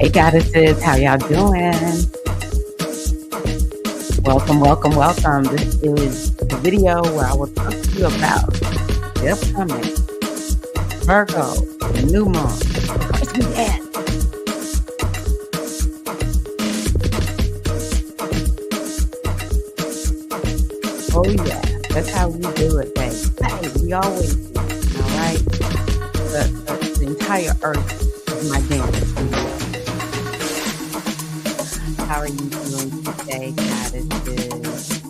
Hey goddesses, how y'all doing? Welcome, welcome, welcome. This is the video where I will talk to you about the upcoming Virgo new moon. But first we dance. Oh yeah, that's how we do it, babe. Hey, we always do. All right. The entire earth is my dance studio. How are you doing today, goddesses?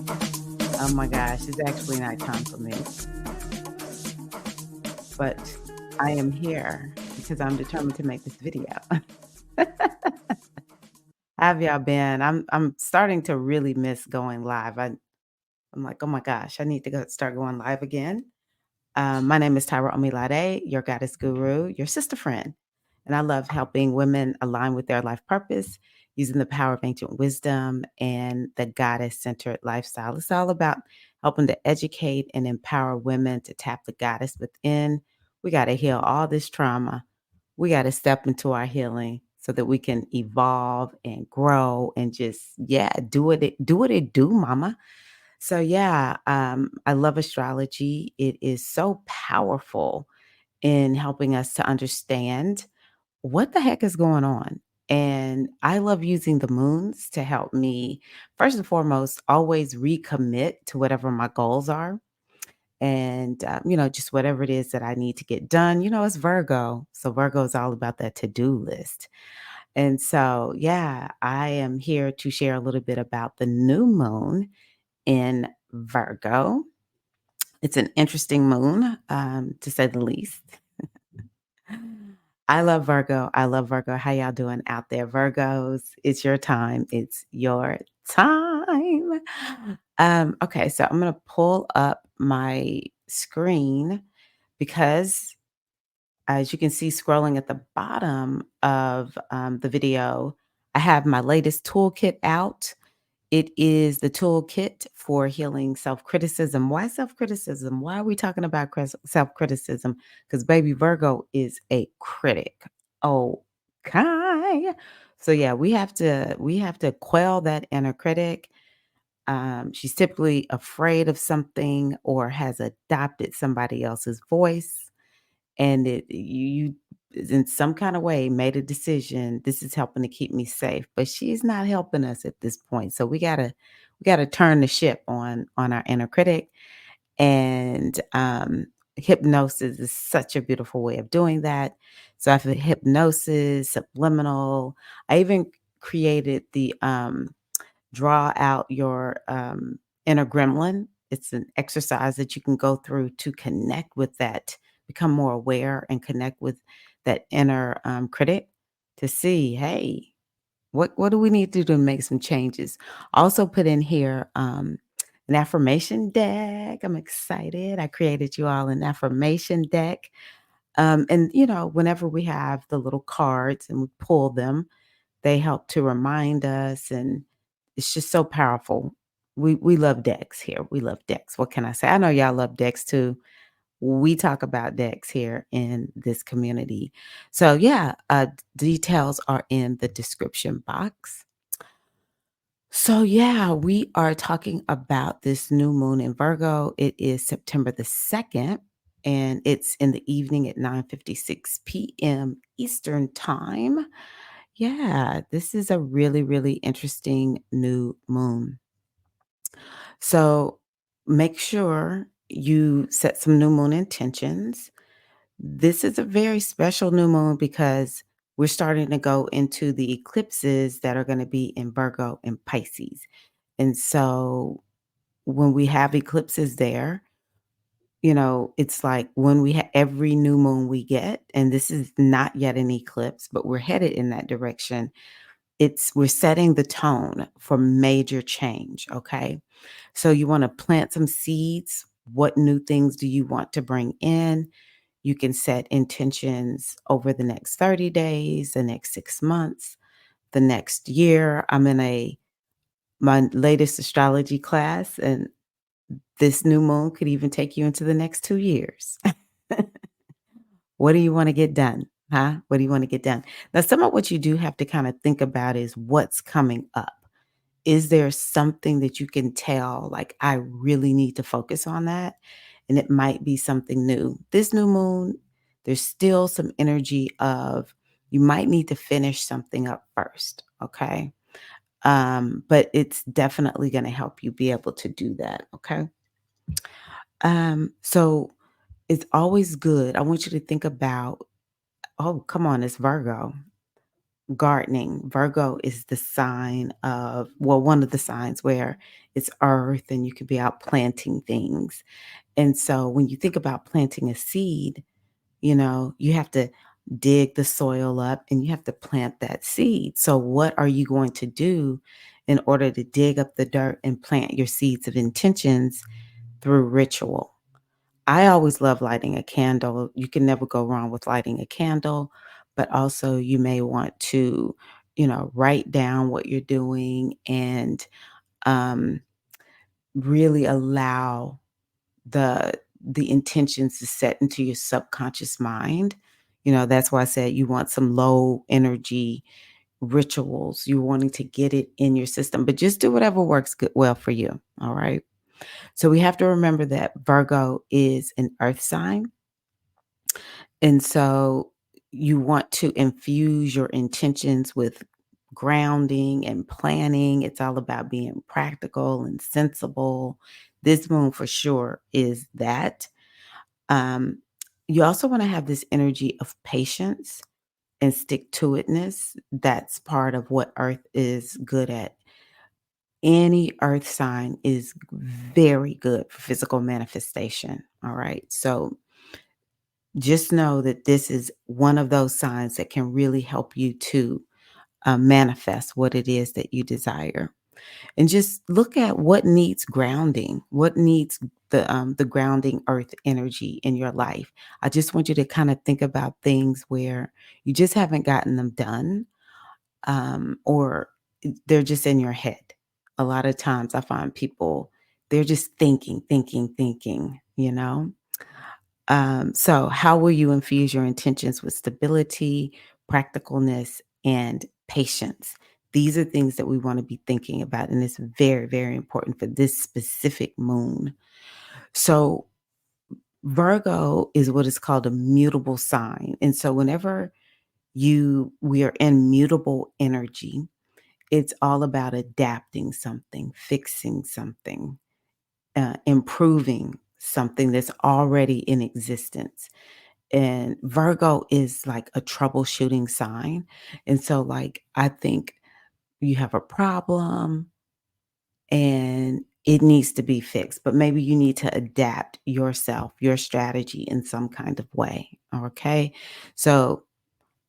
Oh my gosh, it's actually not time for me, but I am here because I'm determined to make this video. How have y'all been? I'm starting to really miss going live. I'm like, oh my gosh, I need to start going live again. My name is Tyra Omilade, your goddess guru, your sister friend. And I love helping women align with their life purpose using the power of ancient wisdom and the goddess centered lifestyle. It's all about helping to educate and empower women to tap the goddess within. We got to heal all this trauma. We got to step into our healing so that we can evolve and grow and just, yeah, do what it do, mama. So yeah, I love astrology. It is so powerful in helping us to understand what the heck is going on. And I love using the moons to help me, first and foremost, always recommit to whatever my goals are. And, just whatever it is that I need to get done. It's Virgo. So Virgo is all about that to do list. And so, yeah, I am here to share a little bit about the new moon in Virgo. It's an interesting moon, to say the least. I love Virgo. I love Virgo. How y'all doing out there, Virgos? It's your time. It's your time. Okay, so I'm gonna pull up my screen because, as you can see, scrolling at the bottom of the video, I have my latest toolkit out. It is the toolkit for healing self criticism. Why self criticism? Why are we talking about self criticism? Because baby Virgo is a critic. Okay. So yeah, we have to quell that inner critic. She's typically afraid of something or has adopted somebody else's voice, and you in some kind of way made a decision. This is helping to keep me safe, but she's not helping us at this point. So we gotta turn the ship on our inner critic. And hypnosis is such a beautiful way of doing that. So I've hypnosis, subliminal. I even created the draw out your inner gremlin. It's an exercise that you can go through to connect with that, become more aware and connect with that inner critic to see, hey, what do we need to do to make some changes? Also put in here an affirmation deck. I'm excited. I created you all an affirmation deck. And whenever we have the little cards and we pull them, they help to remind us, and it's just so powerful. We love decks here. We love decks. What can I say? I know y'all love decks too. We talk about decks here in this community. So yeah, details are in the description box. So yeah, we are talking about this new moon in Virgo. It is September the 2nd, and it's in the evening at 9:56 p.m. Eastern time. Yeah, this is a really, really interesting new moon. So make sure you set some new moon intentions. This is a very special new moon because we're starting to go into the eclipses that are going to be in Virgo and Pisces. And so when we have eclipses there, it's like when every new moon we get, and this is not yet an eclipse, but we're headed in that direction. We're setting the tone for major change, okay? So you wanna plant some seeds. What new things do you want to bring in? You can set intentions over the next 30 days, the next 6 months, the next year. I'm in my latest astrology class, and this new moon could even take you into the next 2 years. What do you wanna get done? Huh? What do you want to get done? Now, some of what you do have to kind of think about is what's coming up. Is there something that you can tell, like, I really need to focus on that? And it might be something new. This new moon, there's still some energy of you might need to finish something up first. Okay. But it's definitely going to help you be able to do that. Okay. So it's always good. I want you to think about, oh, come on, it's Virgo. Gardening. Virgo is the sign of, well, one of the signs where it's earth and you could be out planting things. And so when you think about planting a seed, you have to dig the soil up and you have to plant that seed. So what are you going to do in order to dig up the dirt and plant your seeds of intentions through ritual? I always love lighting a candle. You can never go wrong with lighting a candle, but also you may want to, write down what you're doing and um, really allow the the intentions to set into your subconscious mind. That's why I said you want some low energy rituals. You're wanting to get it in your system, but just do whatever works well for you. All right. So we have to remember that Virgo is an earth sign. And so you want to infuse your intentions with grounding and planning. It's all about being practical and sensible. This moon for sure is that. Um, you also want to have this energy of patience and stick to itness. That's part of what Earth is good at. Any earth sign is very good for physical manifestation. All right. So just know that this is one of those signs that can really help you to manifest what it is that you desire. And just look at what needs grounding, what needs the grounding earth energy in your life. I just want you to kind of think about things where you just haven't gotten them done, or they're just in your head. A lot of times I find people, they're just thinking, thinking, thinking. So, how will you infuse your intentions with stability, practicalness, and patience? These are things that we want to be thinking about, and it's very, very important for this specific moon. So, Virgo is what is called a mutable sign. And so, whenever we are in mutable energy, it's all about adapting something, fixing something, improving something that's already in existence. And Virgo is like a troubleshooting sign. And so, like, I think you have a problem and it needs to be fixed, but maybe you need to adapt yourself, your strategy in some kind of way. Okay. So,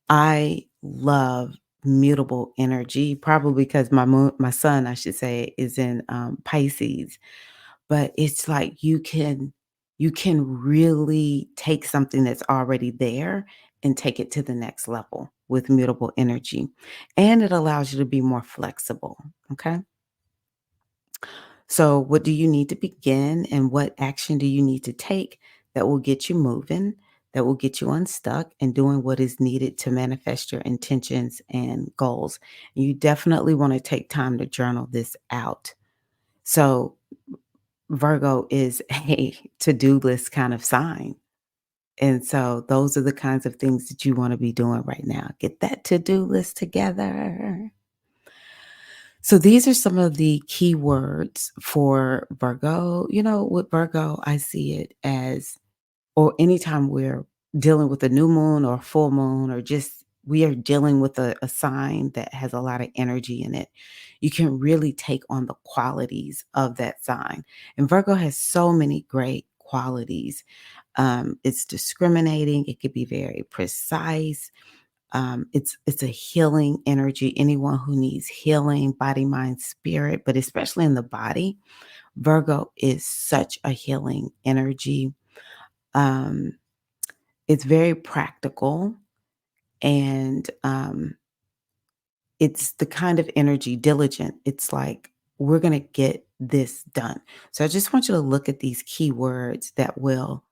I love mutable energy, probably because my son, I should say, is in Pisces. But it's like you can really take something that's already there and take it to the next level with mutable energy. And it allows you to be more flexible, okay? So what do you need to begin and what action do you need to take that will get you moving, that will get you unstuck and doing what is needed to manifest your intentions and goals? And you definitely want to take time to journal this out. So Virgo is a to-do list kind of sign. And so those are the kinds of things that you want to be doing right now. Get that to-do list together. So these are some of the key words for Virgo. With Virgo, I see it as, or anytime we're dealing with a new moon or full moon, or just we are dealing with a sign that has a lot of energy in it, you can really take on the qualities of that sign. And Virgo has so many great qualities. It's discriminating, it could be very precise. It's a healing energy. Anyone who needs healing, body, mind, spirit, but especially in the body, Virgo is such a healing energy. Um, it's very practical and it's the kind of energy diligent. It's like, we're going to get this done. So I just want you to look at these keywords that will,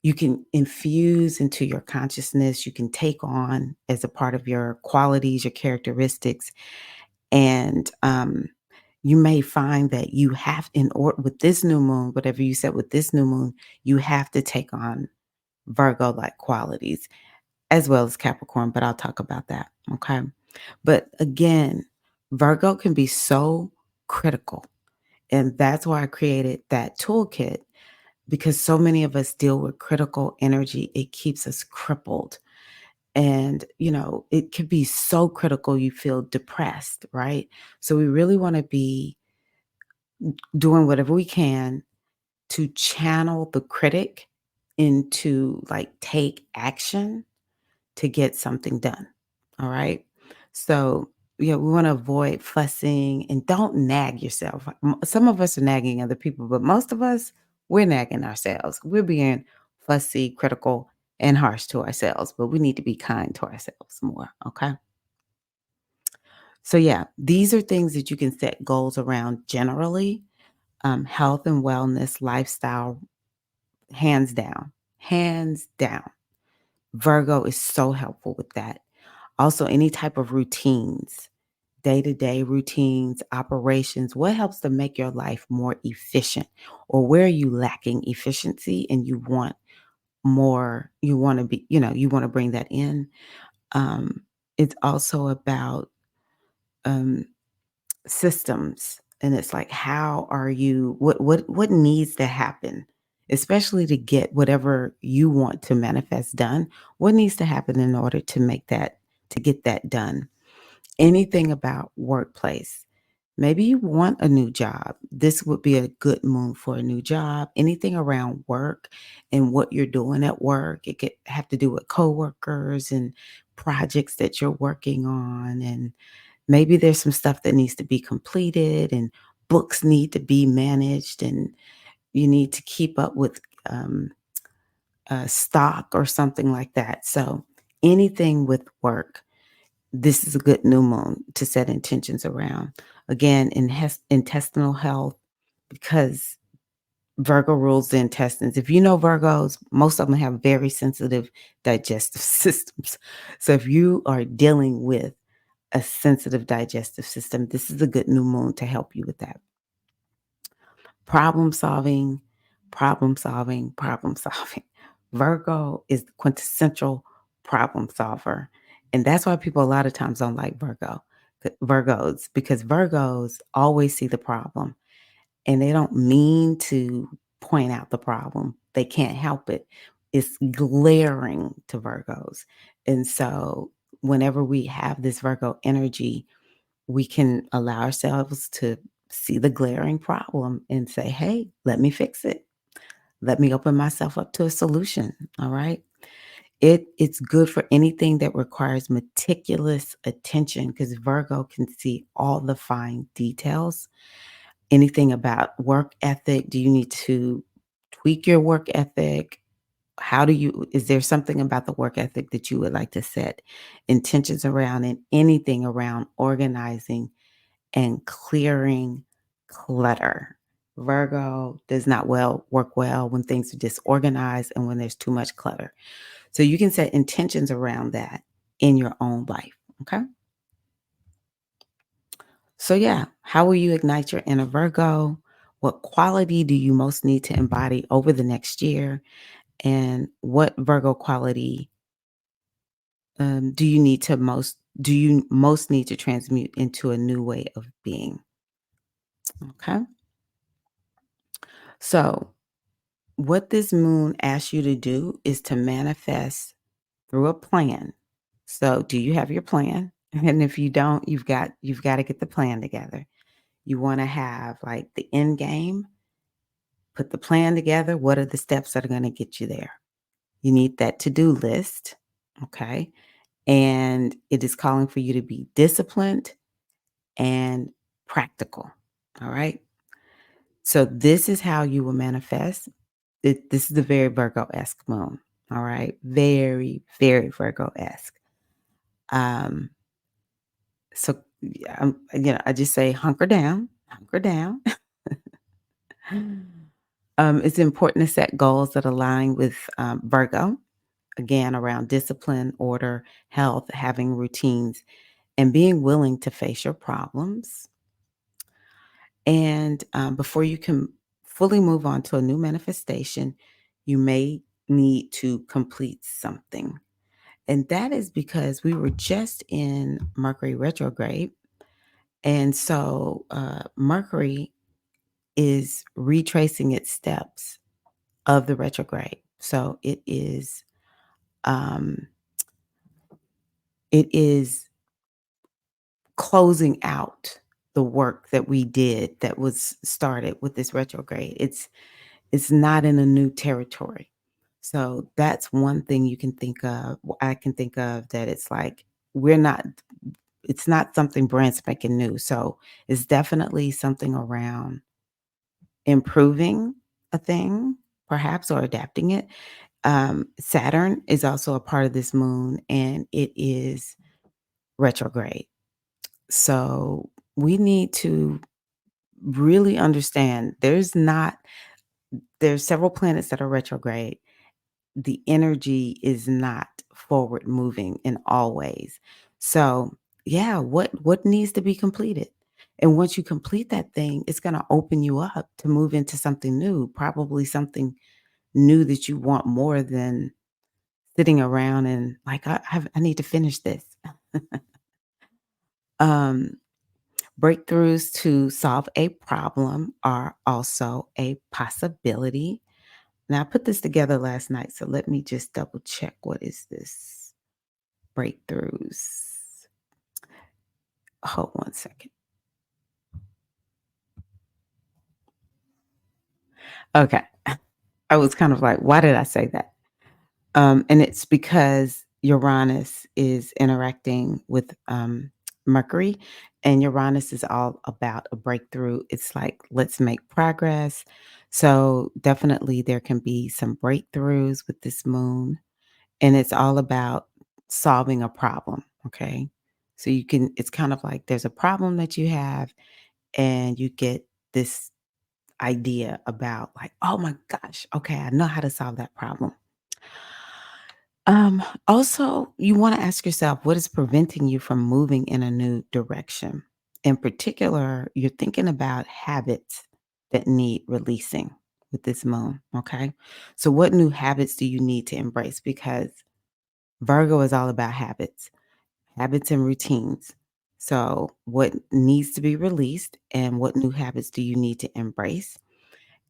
you can infuse into your consciousness, you can take on as a part of your qualities, your characteristics, and you may find that you have in order with this new moon, whatever you said with this new moon, you have to take on Virgo like qualities as well as Capricorn, but I'll talk about that. Okay. But again, Virgo can be so critical. And that's why I created that toolkit because so many of us deal with critical energy. It keeps us crippled. And, it could be so critical you feel depressed, right? So we really want to be doing whatever we can to channel the critic into like take action to get something done. All right. So, yeah, we want to avoid fussing and don't nag yourself. Some of us are nagging other people, but most of us, we're nagging ourselves. We're being fussy, critical, and harsh to ourselves, but we need to be kind to ourselves more. Okay. So, yeah, these are things that you can set goals around generally, health and wellness, lifestyle, hands down. Hands down. Virgo is so helpful with that. Also, any type of routines, day to day routines, operations, what helps to make your life more efficient? Or where are you lacking efficiency and you want more, you want to be, you want to bring that in? Um, it's also about um, systems. And it's like, how are you, what needs to happen? Especially to get whatever you want to manifest done, what needs to happen in order to make that, to get that done? Anything about workplace. Maybe you want a new job. This would be a good moon for a new job. Anything around work and what you're doing at work. It could have to do with coworkers and projects that you're working on. And maybe there's some stuff that needs to be completed and books need to be managed and you need to keep up with um, stock or something like that. So anything with work, this is a good new moon to set intentions around. Again, in intestinal health, because Virgo rules the intestines. If you know Virgos, most of them have very sensitive digestive systems. So if you are dealing with a sensitive digestive system, this is a good new moon to help you with that. Problem solving, problem solving, problem solving. Virgo is the quintessential problem solver. And that's why people a lot of times don't like Virgos, because Virgos always see the problem and they don't mean to point out the problem. They can't help it. It's glaring to Virgos. And so whenever we have this Virgo energy, we can allow ourselves to see the glaring problem and say, hey, let me fix it. Let me open myself up to a solution. All right. It's good for anything that requires meticulous attention because Virgo can see all the fine details. Anything about work ethic. Do you need to tweak your work ethic? Is there something about the work ethic that you would like to set intentions around and anything around organizing and clearing clutter? Virgo does not work well when things are disorganized and when there's too much clutter. So you can set intentions around that in your own life. Okay. So yeah, how will you ignite your inner Virgo? What quality do you most need to embody over the next year? And what Virgo quality do you most need to transmute into a new way of being? Okay. So what this moon asks you to do is to manifest through a plan. So do you have your plan? And if you don't, you've got to get the plan together. You want to have like the end game, put the plan together. What are the steps that are going to get you there? You need that to-do list. Okay. And it is calling for you to be disciplined and practical. All right. So this is how you will manifest. This is the very Virgo-esque moon. All right. Very, very Virgo-esque. Um, so yeah, I just say hunker down, hunker down. It's important to set goals that align with Virgo, again, around discipline, order, health, having routines, and being willing to face your problems. And before you can fully move on to a new manifestation, you may need to complete something. And that is because we were just in Mercury retrograde. And so Mercury is retracing its steps of the retrograde. So um, it is closing out the work that we did that was started with this retrograde. It's not in a new territory. So that's one thing you can think of. I can think of that it's like we're not it's not something brand spanking new. So it's definitely something around improving a thing, perhaps, or adapting it. Saturn is also a part of this moon and it is retrograde. So we need to really understand there's several planets that are retrograde. The energy is not forward moving in all ways. So, yeah, what needs to be completed? And once you complete that thing, it's going to open you up to move into something new, probably something new that you want more than sitting around and like I need to finish this. um Breakthroughs to solve a problem are also a possibility. Now, I put this together last night, so let me just double check. What is this? Breakthroughs. Hold one second. Okay. I was kind of like, why did I say that? And it's because Uranus is interacting with Mercury, and Uranus is all about a breakthrough. It's like, let's make progress. So, definitely, there can be some breakthroughs with this moon, and it's all about solving a problem. Okay. So, it's kind of like there's a problem that you have, and you get this idea about, like, oh my gosh, okay, I know how to solve that problem. Also, you want to ask yourself what is preventing you from moving in a new direction. In particular, you're thinking about habits that need releasing with this moon. Okay. So, what new habits do you need to embrace? Because Virgo is all about habits and routines. So, what needs to be released and what new habits do you need to embrace?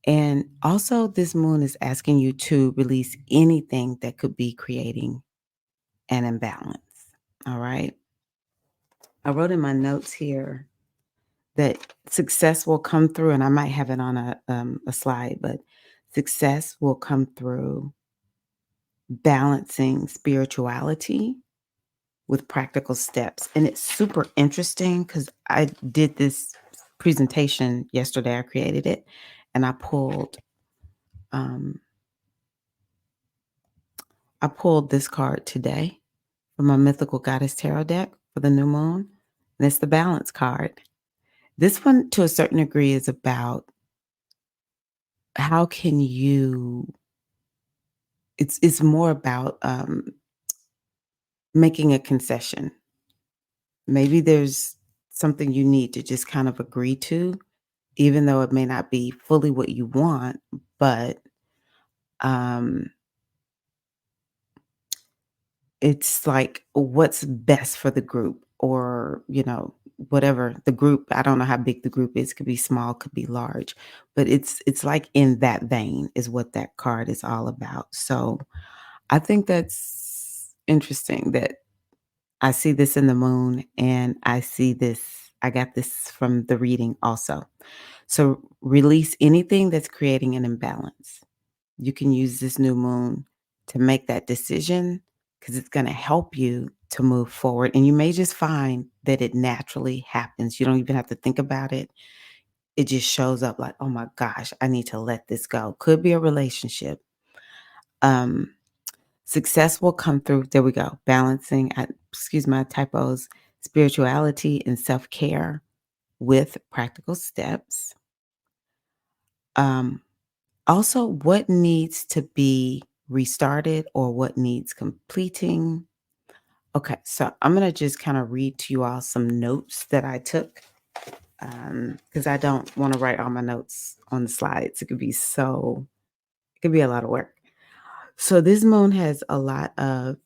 And also, this moon is asking you to release anything that could be creating an imbalance. All right. I wrote in my notes here that success will come through, and I might have it on a slide, but success will come through balancing spirituality with practical steps. And it's super interesting because I did this presentation yesterday. I created it and um, I pulled this card today from my Mythical Goddess Tarot deck for the new moon. And it's the balance card. This one, to a certain degree, is about how can you it's more about, making a concession. Maybe there's something you need to just kind of agree to, even though it may not be fully what you want, but, um, it's like what's best for the group or, whatever the group. I don't know how big the group is, could be small, could be large, but it's like in that vein is what that card is all about. So, I think that's interesting that I see this in the moon and I got this from the reading also. So release anything that's creating an imbalance. You can use this new moon to make that decision because it's going to help you to move forward. And you may just find that it naturally happens. You don't even have to think about it. It just shows up like, oh my gosh, I need to let this go. Could be a relationship. Um, Success will come through, there we go, balancing, excuse my typos, spirituality and self-care with practical steps. Um, Also, what needs to be restarted or what needs completing. Okay, so I'm going to just kind of read to you all some notes that I took because I don't want to write all my notes on the slides. It could be a lot of work. So this moon has a lot of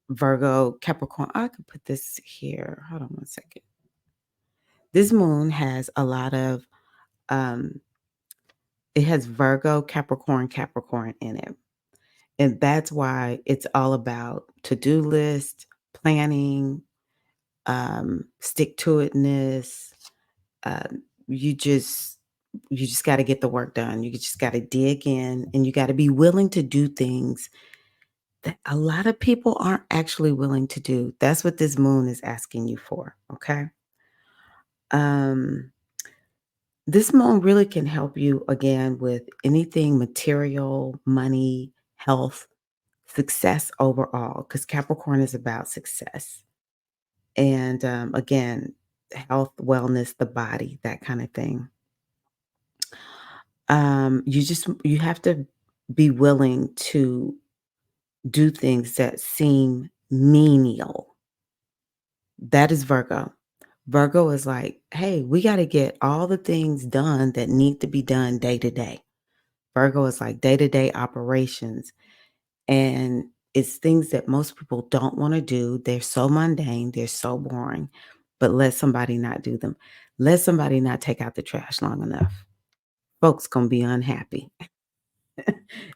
Virgo, Capricorn. I could put this here. Hold on one second. This moon has a lot of, um, it has Virgo, Capricorn, Capricorn in it. And that's why it's all about to-do list, planning, stick to itness. Um, you just you just got to get the work done. You just got to dig in and you got to be willing to do things that a lot of people aren't actually willing to do. That's what this moon is asking you for, okay? Um this moon really can help you again with anything material, money, health, success overall cuz Capricorn is about success. And again, health, wellness, the body, that kind of thing. You have to be willing to do things that seem menial. That is Virgo. Virgo is like, hey, we got to get all the things done that need to be done day to day. Virgo is like day to day operations. And it's things that most people don't want to do. They're so mundane, they're so boring, but let somebody not do them. Let somebody not take out the trash long enough. Folks going to be unhappy.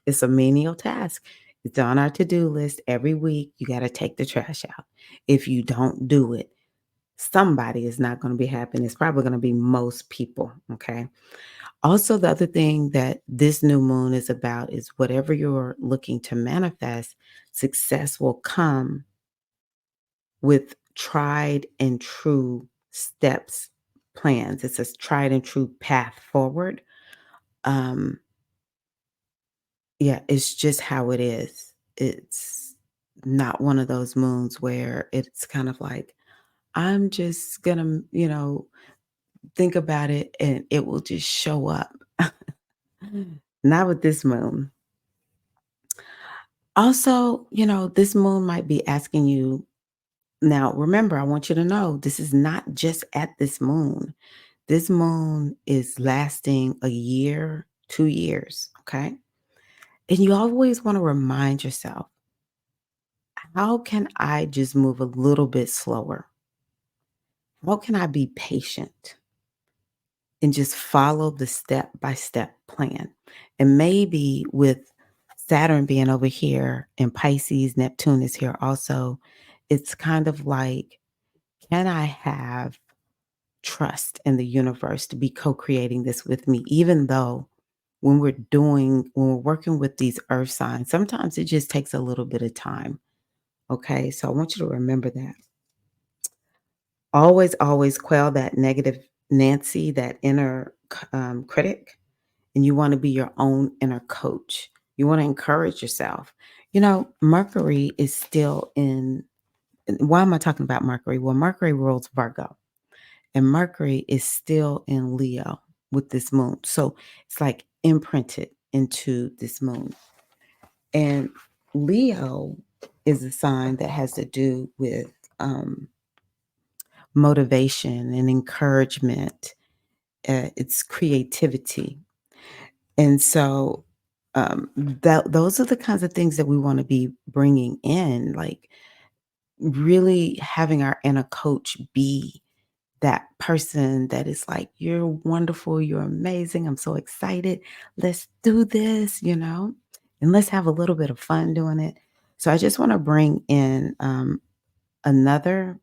It's a menial task. It's on our to-do list every week. You got to take the trash out. If you don't do it, somebody is not going to be happy. And it's probably going to be most people. Okay. Also, the other thing that this new moon is about is whatever you're looking to manifest, success will come with tried and true steps, plans. It's a tried and true path forward. Um, Yeah, it's just how it is. It's not one of those moons where it's kind of like, I'm just gonna, think about it and it will just show up. Not with this moon. Also, this moon might be asking you. Now, remember, I want you to know this is not just at this moon. This moon is lasting a year, 2 years. Okay. And you always want to remind yourself, how can I just move a little bit slower? How can I be patient and just follow the step by step plan? And maybe with Saturn being over here and Pisces, Neptune is here also, it's kind of like, can I have trust in the universe to be co creating this with me, even though when we're working with these earth signs, sometimes it just takes a little bit of time. Okay. So I want you to remember that. Always, always quell that negative Nancy, that inner critic, and you want to be your own inner coach. You want to encourage yourself. Mercury is still in. Why am I talking about Mercury? Well, Mercury rules Virgo, and Mercury is still in Leo with this moon. So it's like imprinted into this moon. And Leo is a sign that has to do with um, motivation and encouragement. It's creativity. And so those are the kinds of things that we want to be bringing in, like really having our inner coach be that person that is like, you're wonderful, you're amazing, I'm so excited. Let's do this, and let's have a little bit of fun doing it. So I just want to bring in another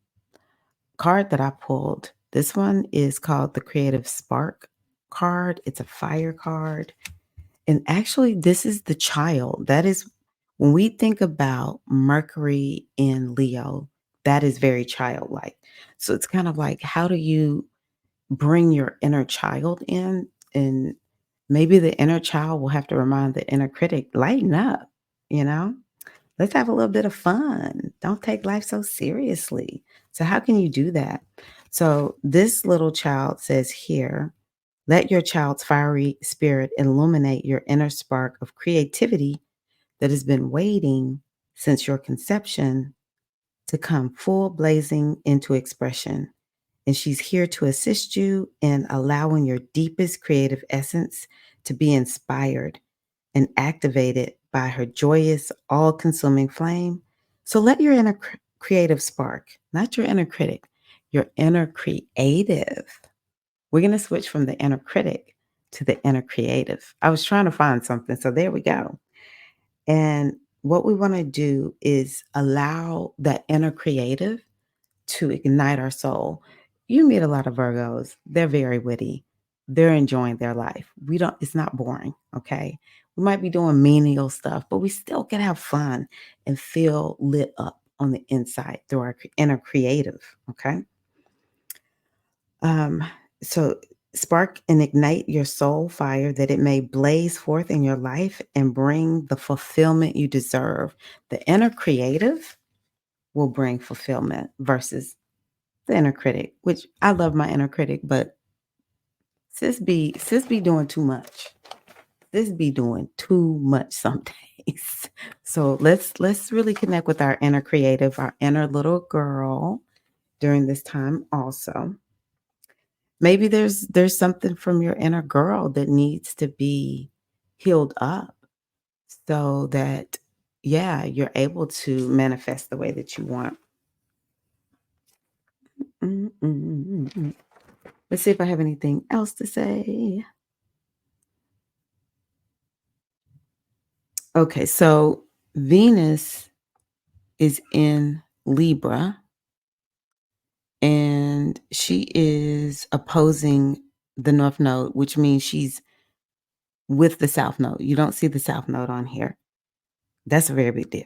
card that I pulled. This one is called the Creative Spark card. It's a fire card. And actually, this is the child. That is when we think about Mercury in Leo, that is very childlike. So it's kind of like, how do you bring your inner child in? And maybe the inner child will have to remind the inner critic, lighten up, you know? Let's have a little bit of fun. Don't take life so seriously. So, how can you do that? So, this little child says here, Let your child's fiery spirit illuminate your inner spark of creativity that has been waiting since your conception to come full blazing into expression. And she's here to assist you in allowing your deepest creative essence to be inspired and activated by her joyous, all consuming flame. So let your inner creative spark, not your inner critic, your inner creative. We're going to switch from the inner critic to the inner creative. I was trying to find something, so there we go. And what we want to do is allow that inner creative to ignite our soul. You meet a lot of Virgos, they're very witty. They're enjoying their life. It's not boring, okay? We might be doing menial stuff, but we still can have fun and feel lit up on the inside through our inner creative, okay? Um, so spark and ignite your soul fire that it may blaze forth in your life and bring the fulfillment you deserve. The inner creative will bring fulfillment versus the inner critic, which I love my inner critic, but sis be doing too much. Sis be doing too much some days. So let's really connect with our inner creative, our inner little girl during this time also. Maybe there's something from your inner girl that needs to be healed up so that yeah, you're able to manifest the way that you want. Mm, mm, mm, mm. Let's see if I have anything else to say. Okay, so Venus is in Libra and she is opposing the North Node, which means she's with the South Node. You don't see the South Node on here. That's a very big deal.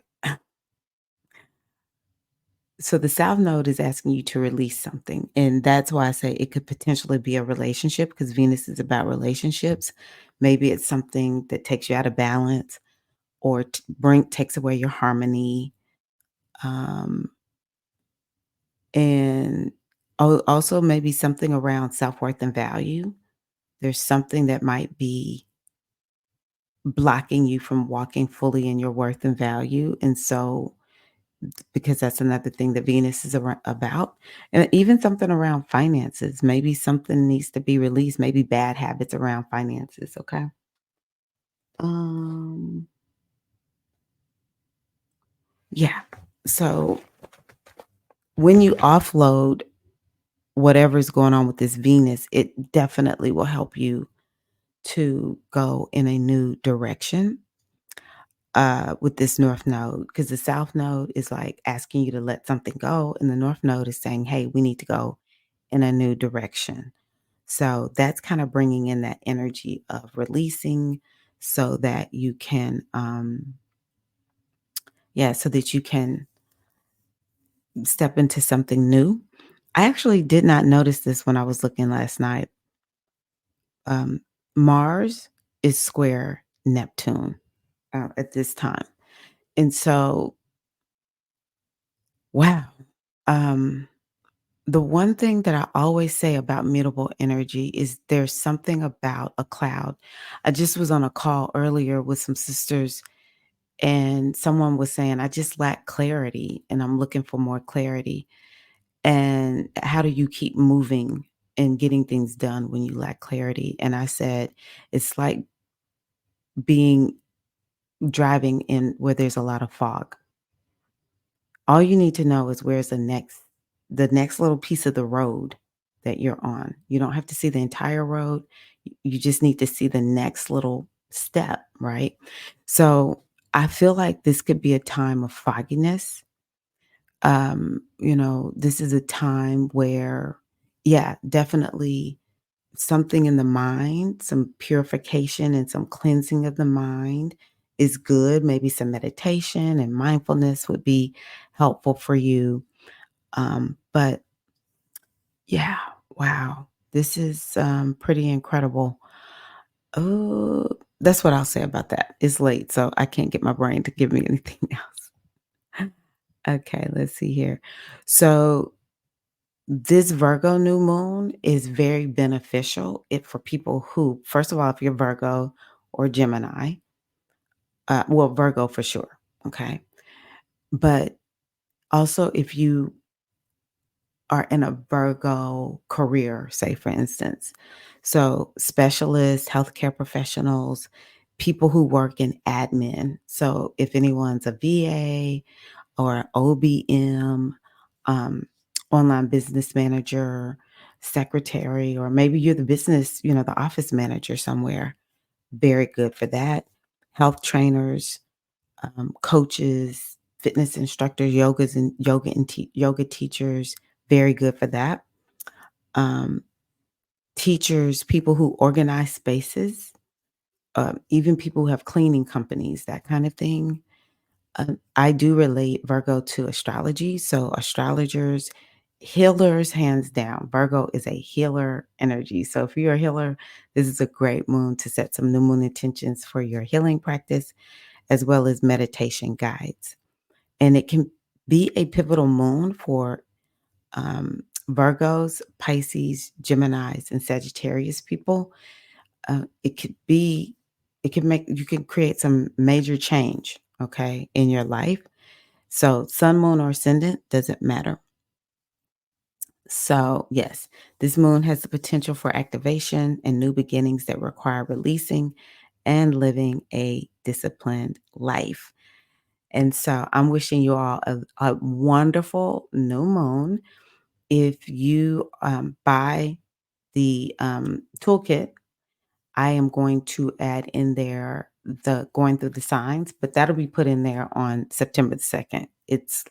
So the South Node is asking you to release something. And that's why I say it could potentially be a relationship because Venus is about relationships. Maybe it's something that takes you out of balance or takes away your harmony. Um, and also maybe something around self-worth and value. There's something that might be blocking you from walking fully in your worth and value. And so because that's another thing that Venus is about. And even something around finances. Maybe something needs to be released, maybe bad habits around finances, okay? Um yeah. So when you offload whatever's going on with this Venus, it definitely will help you to go in a new direction with this North Node because the South Node is like asking you to let something go, and the North Node is saying, hey, we need to go in a new direction. So that's kind of bringing in that energy of releasing so that you can, so that you can step into something new. I actually did not notice this when I was looking last night. Um, Mars is square Neptune at this time. And so, wow. Um, the one thing that I always say about mutable energy is there's something about a cloud. I just was on a call earlier with some sisters, and someone was saying, I just lack clarity and I'm looking for more clarity. And how do you keep moving and getting things done when you lack clarity? And I said, it's like being driving in where there's a lot of fog. All you need to know is where's the next little piece of the road that you're on. You don't have to see the entire road. You just need to see the next little step, right? So I feel like this could be a time of fogginess. This is a time where, yeah, definitely something in the mind, some purification and some cleansing of the mind is good. Maybe some meditation and mindfulness would be helpful for you. But yeah, wow, this is pretty incredible. Oh, that's what I'll say about that. It's late, so I can't get my brain to give me anything else. Okay, let's see here. So This Virgo new moon is very beneficial for people who, first of all, if you're Virgo or Gemini, well, Virgo for sure, okay? But also if you are in a Virgo career, say for instance. So specialists, healthcare professionals, people who work in admin. So if anyone's a VA or OBM, um, online business manager, secretary, or maybe you're the business, the office manager somewhere, very good for that. Health trainers, coaches, fitness instructors, yoga teachers, very good for that. Um, Teachers, people who organize spaces, even people who have cleaning companies, that kind of thing. I do relate Virgo to astrology. So astrologers, healers, hands down. Virgo is a healer energy. So if you're a healer, this is a great moon to set some new moon intentions for your healing practice, as well as meditation guides. And it can be a pivotal moon for Virgos, Pisces, Geminis, and Sagittarius people. It could be, it can make, you can create some major change, okay, in your life. So, sun, moon, or ascendant doesn't matter. So, yes, this moon has the potential for activation and new beginnings that require releasing and living a disciplined life. And so, I'm wishing you all a wonderful new moon. If you buy the toolkit, I am going to add in there the going through the signs, but that'll be put in there on September the 2nd. It's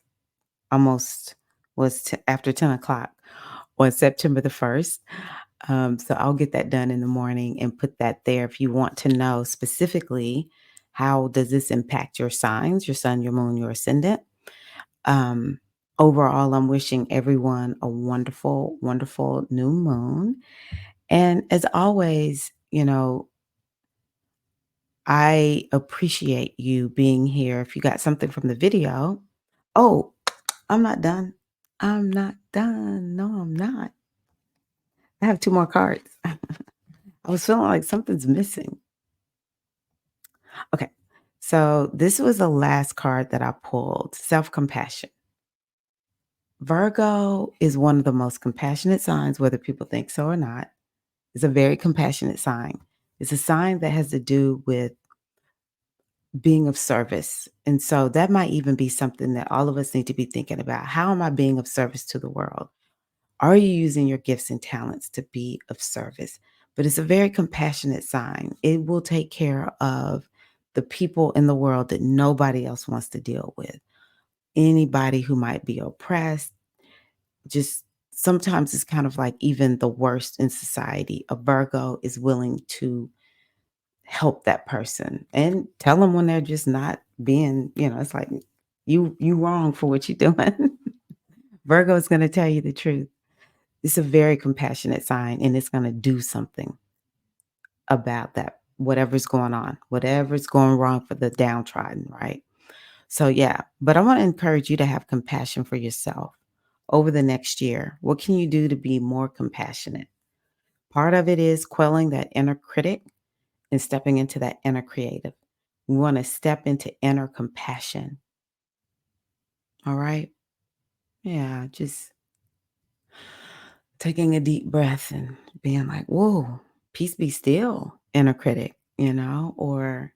almost after 10 o'clock on September the 1st. So I'll get that done in the morning and put that there. If you want to know specifically how does this impact your signs, your sun, your moon, your ascendant. Um, Overall, I'm wishing everyone a wonderful, wonderful new moon. And as always, I appreciate you being here. If you got something from the video, oh, I'm not done. I'm not done. No, I'm not. I have two more cards. I was feeling like something's missing. Okay. So this was the last card that I pulled, self-compassion. Virgo is one of the most compassionate signs, whether people think so or not. It's a very compassionate sign. It's a sign that has to do with being of service. And so that might even be something that all of us need to be thinking about. How am I being of service to the world? Are you using your gifts and talents to be of service? But it's a very compassionate sign. It will take care of the people in the world that nobody else wants to deal with. Anybody who might be oppressed, just sometimes it's kind of like even the worst in society. A Virgo is willing to help that person and tell them when they're just not being, it's like you wrong for what you're doing. Virgo is going to tell you the truth. It's a very compassionate sign and it's going to do something about that, whatever's going on, whatever's going wrong for the downtrodden, right? So yeah, but I want to encourage you to have compassion for yourself over the next year. What can you do to be more compassionate? Part of it is quelling that inner critic and stepping into that inner creative. We want to step into inner compassion. All right. Yeah. Just taking a deep breath and being like, whoa, peace be still, inner critic, or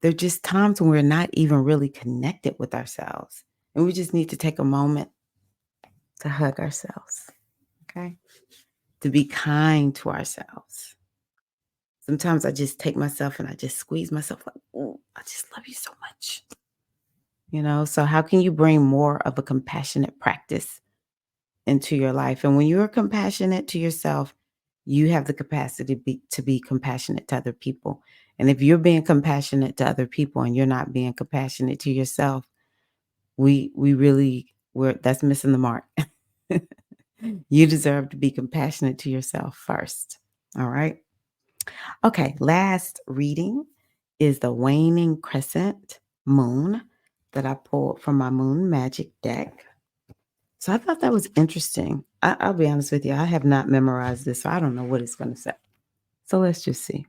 there are just times when we're not even really connected with ourselves. And we just need to take a moment to hug ourselves. Okay. To be kind to ourselves. Sometimes I just take myself and I just squeeze myself like, oh, I just love you so much. So how can you bring more of a compassionate practice into your life? And when you're compassionate to yourself, you have the capacity to be compassionate to other people. And if you're being compassionate to other people and you're not being compassionate to yourself, we're that's missing the mark. You deserve to be compassionate to yourself first. All right. Okay, last reading is the waning crescent moon that I pulled from my moon magic deck. So I thought that was interesting. I'll be honest with you. I have not memorized this, so I don't know what it's going to say. So let's just see.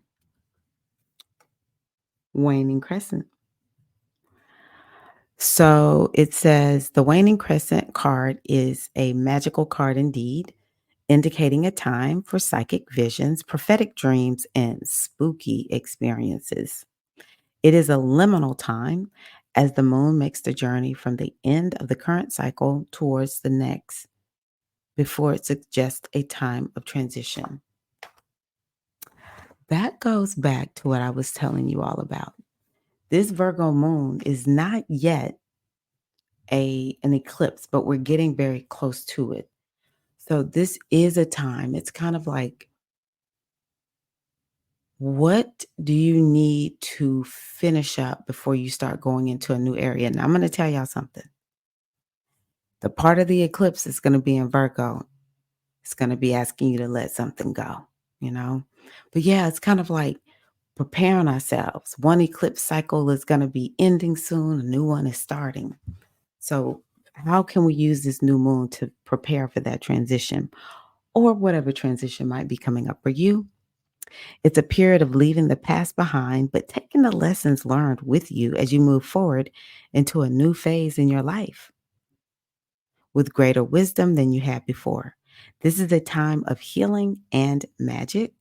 Waning crescent. So it says the waning crescent card is a magical card indeed, indicating a time for psychic visions, prophetic dreams, and spooky experiences. It is a liminal time as the moon makes the journey from the end of the current cycle towards the next before it suggests a time of transition. That goes back to what I was telling you all about. This Virgo moon is not yet an eclipse, but we're getting very close to it. So this is a time, it's kind of like, what do you need to finish up before you start going into a new area? And I'm going to tell y'all something. The part of the eclipse is going to be in Virgo. It's going to be asking you to let something go, you know? But yeah, it's kind of like preparing ourselves. One eclipse cycle is going to be ending soon, a new one is starting. So, how can we use this new moon to prepare for that transition or whatever transition might be coming up for you? It's a period of leaving the past behind, but taking the lessons learned with you as you move forward into a new phase in your life with greater wisdom than you had before. This is a time of healing and magic,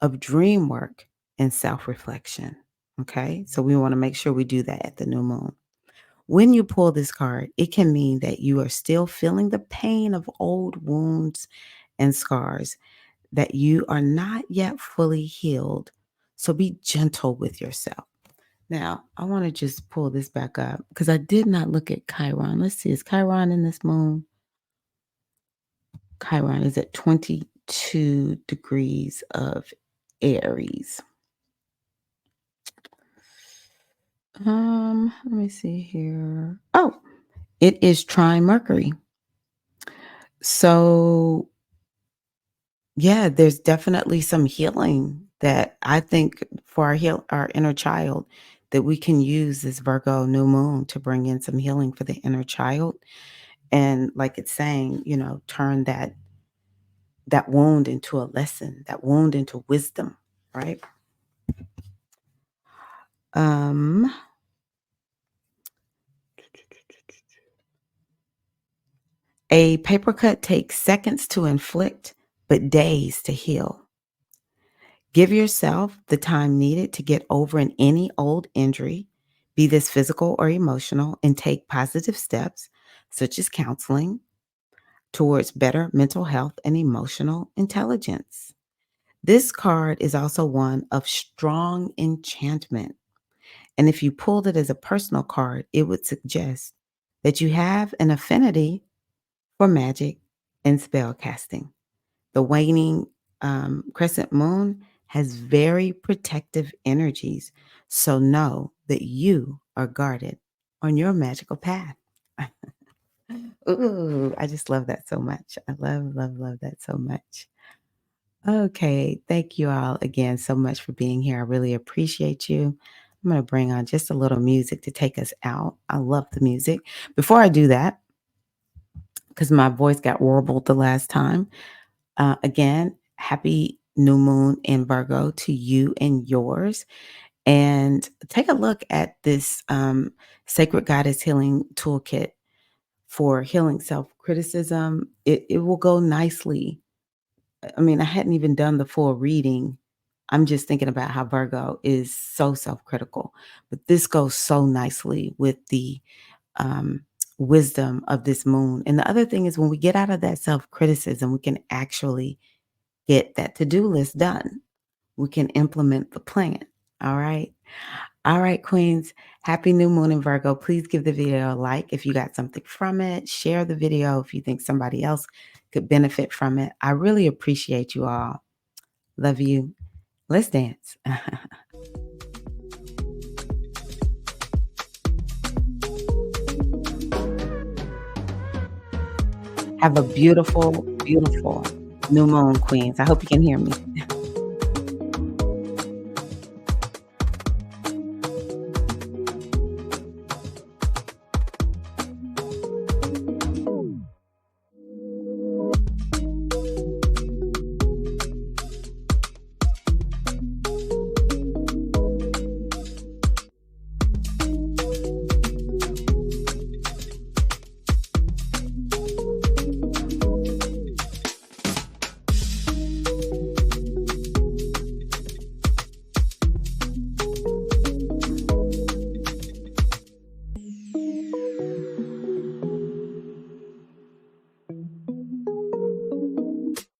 of dream work and self reflection. Okay, so we want to make sure we do that at the new moon. When you pull this card, it can mean that you are still feeling the pain of old wounds and scars, that you are not yet fully healed. So be gentle with yourself. Now, I want to just pull this back up because I did not look at Chiron. Let's see, is Chiron in this moon? Chiron is at 22 degrees of Aries. Let me see here. Oh, it is trine Mercury. So yeah, there's definitely some healing that I think for our inner child that we can use this Virgo new moon to bring in some healing for the inner child. And like it's saying, turn that wound into a lesson, that wound into wisdom, right? Um a paper cut takes seconds to inflict, but days to heal. Give yourself the time needed to get over any old injury, be this physical or emotional, and take positive steps, such as counseling, towards better mental health and emotional intelligence. This card is also one of strong enchantment. And if you pulled it as a personal card, it would suggest that you have an affinity for magic and spell casting. The waning crescent moon has very protective energies. So know that you are guarded on your magical path. Ooh, I just love that so much. I love, love, love that so much. Okay. Thank you all again so much for being here. I really appreciate you. I'm going to bring on just a little music to take us out. I love the music. Before I do that, because my voice got warbled the last time, again, happy new moon in Virgo to you and yours. And take a look at this Sacred Goddess Healing Toolkit for healing self-criticism. It will go nicely. I mean, I hadn't even done the full reading. I'm just thinking about how Virgo is so self-critical. But this goes so nicely with the wisdom of this moon. And the other thing is when we get out of that self-criticism, we can actually get that to-do list done. We can implement the plan. All right. All right, Queens. Happy new moon in Virgo. Please give the video a like if you got something from it. Share the video if you think somebody else could benefit from it. I really appreciate you all. Love you. Let's dance. Have a beautiful, beautiful new moon, Queens. I hope you can hear me.